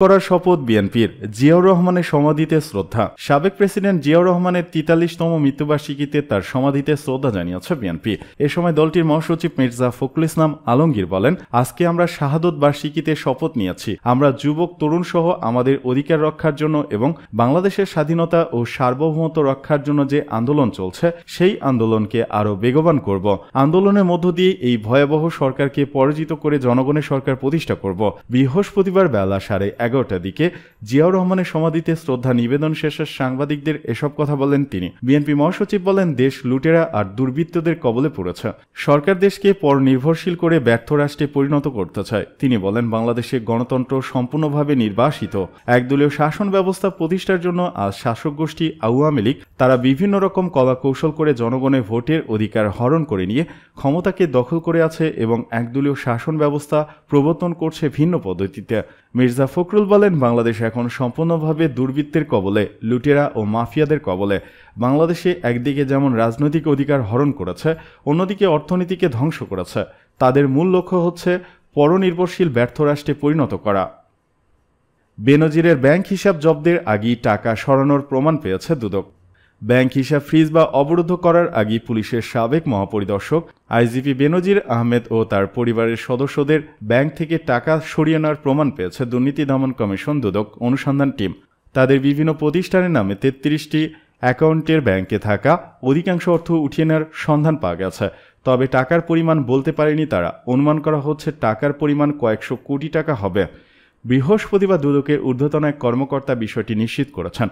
করার শপথ বিএনপির। জিয়াউর রহমানের সমাধিতে শ্রদ্ধা। সাবেক প্রেসিডেন্ট জিয়াউর রহমানের ৪৩তম মৃত্যুবার্ষিকীতে তার সমাধিতে শ্রদ্ধা জানিয়েছে বিএনপি। এ সময় দলটির মহাসচিব মির্জা ফখরুল ইসলাম আলমগীর বলেন, আজকে আমরা শাহাদত বার্ষিকীতে শপথ নিয়েছি। আমরা যুবক তরুণ সহ আমাদের অধিকার রক্ষার জন্য এবং বাংলাদেশের স্বাধীনতা ও সার্বভৌমত্ব রক্ষার জন্য যে আন্দোলন চলছে সেই আন্দোলনকে আরও বেগবান করব। আন্দোলনের মধ্য দিয়ে এই ভয়াবহ সরকারকে পরাজিত করে জনগণের সরকার প্রতিষ্ঠা করব। বৃহস্পতিবার বেলা 11:30টার দিকে জিয়াউর রহমানের সমাধিতে শ্রদ্ধা নিবেদন শেষে সাংবাদিকদের এসব কথা বলেন তিনি। বিএনপি মহাসচিব বলেন, দেশ লুটেরা আর দুর্বৃত্তদের কবলে পড়েছে। সরকার দেশকে পরনির্ভরশীল করে ব্যর্থ রাষ্ট্রে পরিণত করতে চায়। তিনি বলেন, বাংলাদেশে গণতন্ত্র সম্পূর্ণভাবে নির্বাসিত। একদলীয় শাসন ব্যবস্থা প্রতিষ্ঠার জন্য আজ শাসক গোষ্ঠী আওয়ামী লীগ তারা বিভিন্ন রকম কলা কৌশল করে জনগণের ভোটের অধিকার হরণ করে নিয়ে ক্ষমতাকে দখল করে আছে এবং একদলীয় শাসন ব্যবস্থা প্রবর্তন করছে ভিন্ন পদ্ধতিতে। মির্জা ফখরুল বলেন, বাংলাদেশ এখন সম্পূর্ণভাবে দুর্বৃত্তের কবলে, লুটেরা ও মাফিয়াদের কবলে। বাংলাদেশে একদিকে যেমন রাজনৈতিক অধিকার হরণ করেছে, অন্যদিকে অর্থনীতিকে ধ্বংস করেছে। তাদের মূল লক্ষ্য হচ্ছে পরনির্ভরশীল ব্যর্থ রাষ্ট্রে পরিণত করা। বেনজিরের ব্যাংক হিসাব জব্দের আগেই টাকা সরানোর প্রমাণ পেয়েছে দুদক। ব্যাংক হিসাব ফ্রিজ বা অবরুদ্ধ করার আগে পুলিশের সাবেক মহাপরিদর্শক আইজিপি বেনজির আহমেদ ও তার পরিবারের সদস্যদের ব্যাংক থেকে টাকা সরিয়ে নেওয়ার প্রমাণ পেয়েছে দুর্নীতি দমন কমিশন দুদক অনুসন্ধান টিম। তাদের বিভিন্ন প্রতিষ্ঠানের নামে ৩৩টি অ্যাকাউন্টের ব্যাংকে থাকা অধিকাংশ অর্থ উঠিয়ে নেওয়ার সন্ধান পাওয়া গেছে। তবে টাকার পরিমাণ বলতে পারেনি তারা। অনুমান করা হচ্ছে টাকার পরিমাণ কয়েকশো কোটি টাকা হবে। বৃহস্পতিবার দুদকের ঊর্ধ্বতন এক কর্মকর্তা বিষয়টি নিশ্চিত করেছেন।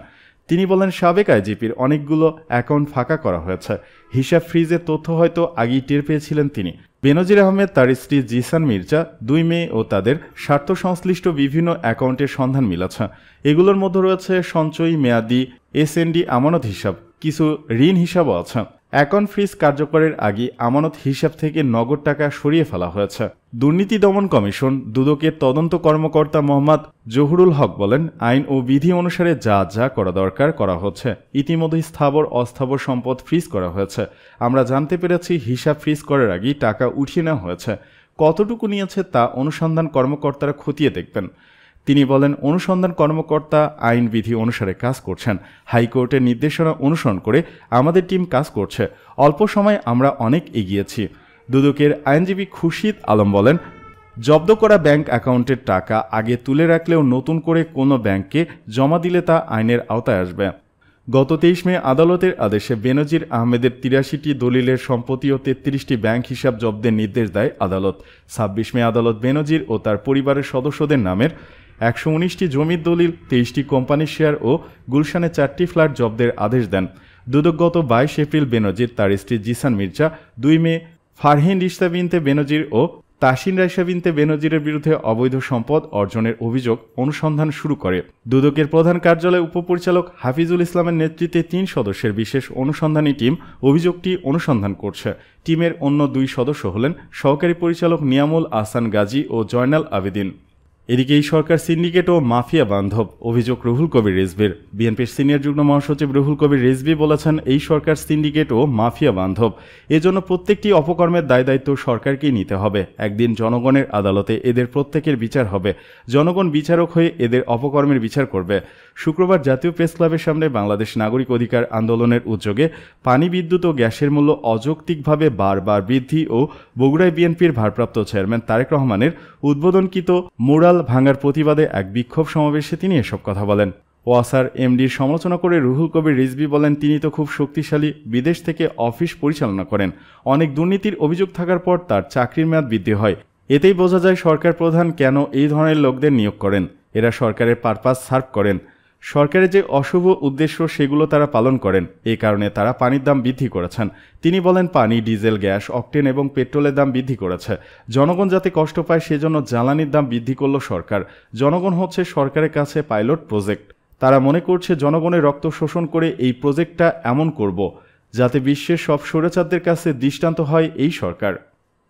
তিনি বলেন, সাবেক আইজিপির অনেকগুলো অ্যাকাউন্ট ফাঁকা করা হয়েছে। হিসাব ফ্রিজের তথ্য হয়তো আগেই টের পেয়েছিলেন তিনি। বেনজির আহমেদ, তার স্ত্রী জিসান মির্জা, 2 মেয়ে ও তাদের স্বার্থ সংশ্লিষ্ট বিভিন্ন অ্যাকাউন্টের সন্ধান মিলেছে। এগুলোর মধ্যে রয়েছে সঞ্চয়ী, মেয়াদি, এসএনডি, আমানত হিসাব, কিছু ঋণ হিসাবও আছে। অ্যাকাউন্ট ফ্রিজ কার্যকরের আগে আমানত হিসাব থেকে নগদ টাকা সরিয়ে ফেলা হয়েছে। দুর্নীতি দমন কমিশন দুদকের তদন্ত কর্মকর্তা মোহাম্মদ জহুরুল হক বলেন, আইন ও বিধি অনুসারে যা যা করা দরকার করা হচ্ছে। ইতিমধ্যে স্থাবর অস্থাবর সম্পদ ফ্রিজ করা হয়েছে। আমরা জানতে পেরেছি হিসাব ফ্রিজ করার আগেই টাকা উঠিয়ে নেওয়া হয়েছে। কতটুকু নিয়েছে তা অনুসন্ধান কর্মকর্তারা খতিয়ে দেখবেন। তিনি বলেন, অনুসন্ধান কর্মকর্তা আইন বিধি অনুসারে কাজ করছেন। হাইকোর্টের নির্দেশনা অনুসরণ করে আমাদের টিম কাজ করছে। অল্প সময় আমরা অনেক এগিয়েছি। দুদকের আইনজীবী খুরশিদ আলম বলেন, জব্দ করা ব্যাংক অ্যাকাউন্টের টাকা আগে তুলে রাখলেও নতুন করে কোনো ব্যাংকে জমা দিলে তা আইনের আওতায় আসবে। গত 23 মে আদালতের আদেশে বেনজির আহমেদের 83টি দলিলের সম্পত্তি ও 33টি ব্যাংক হিসাব জব্দের নির্দেশ দেয় আদালত। 26 মে আদালত বেনজির ও তার পরিবারের সদস্যদের নামের 119টি জমির দলিল, 23টি কোম্পানির শেয়ার ও গুলশানে 4টি ফ্ল্যাট জব্দের আদেশ দেন। দুদক গত 22 এপ্রিল বেনজির, তার স্ত্রী জিসান মির্জা, 2 মে ফারহিন রিশতা বিনতে বেনজির ও তাসিন রাইসা বিনতে বেনজিরের বিরুদ্ধে অবৈধ সম্পদ অর্জনের অভিযোগ অনুসন্ধান শুরু করে। দুদকের প্রধান কার্যালয় উপপরিচালক হাফিজুল ইসলামের নেতৃত্বে 3 সদস্যের বিশেষ অনুসন্ধানী টিম অভিযোগটি অনুসন্ধান করছে। টিমের অন্য 2 সদস্য হলেন সহকারী পরিচালক নিয়ামুল আহসান গাজী ও জয়নাল আবেদিন। এদিকে এই সরকার সিন্ডিকেট ও মাফিয়া বান্ধব, অভিযোগ রুহুল কবির রিজভির। বিএনপির সিনিয়র যুগ্ম মহাসচিব রুহুল কবির রিজভি বলেছেন, এই সরকার সিন্ডিকেট ও মাফিয়া বান্ধব। এজন্য প্রত্যেকটি অপকর্মের দায় দায়িত্ব সরকারকেই নিতে হবে। একদিন জনগণের আদালতে এদের প্রত্যেকের বিচার হবে। জনগণ বিচারক হয়ে এদের অপকর্মের বিচার করবে। শুক্রবার জাতীয় প্রেস ক্লাবের সামনে বাংলাদেশ নাগরিক অধিকার আন্দোলনের উদ্যোগে পানি, বিদ্যুৎ ও গ্যাসের মূল্য অযৌক্তিকভাবে বারবার বৃদ্ধি ও বগুড়ায় বিএনপির ভারপ্রাপ্ত চেয়ারম্যান তারেক রহমানের উদ্বোধনকৃত মুরাল ভাঙার প্রতিবাদে এক বিক্ষোভ সমাবেশে তিনি এসব কথা বলেন। ওয়াসার এমডির সমালোচনা করে রুহুল কবির রিজভি বলেন, তিনি তো খুব শক্তিশালী, বিদেশ থেকে অফিস পরিচালনা করেন। অনেক দুর্নীতির অভিযোগ থাকার পর তার চাকরির মেয়াদ বৃদ্ধি হয়। এতেই বোঝা যায় সরকার প্রধান কেন এই ধরনের লোকদের নিয়োগ করেন। এরা সরকারের পারপাস সার্ভ করেন। সরকারের যে অশুভ উদ্দেশ্য সেগুলো তারা পালন করেন। এই কারণে তারা পানির দাম বৃদ্ধি করেছেন। তিনি বলেন, পানি, ডিজেল, গ্যাস, অকটেন এবং পেট্রোলের দাম বৃদ্ধি করেছে। জনগণ যাতে কষ্ট পায় সেজন্য জ্বালানির দাম বৃদ্ধি করল সরকার। জনগণ হচ্ছে সরকারের কাছে পাইলট প্রজেক্ট। তারা মনে করছে জনগণের রক্ত শোষণ করে এই প্রজেক্টটা এমন করব যাতে বিশ্বের সব স্বৈরাচারদের কাছে দৃষ্টান্ত হয় এই সরকার।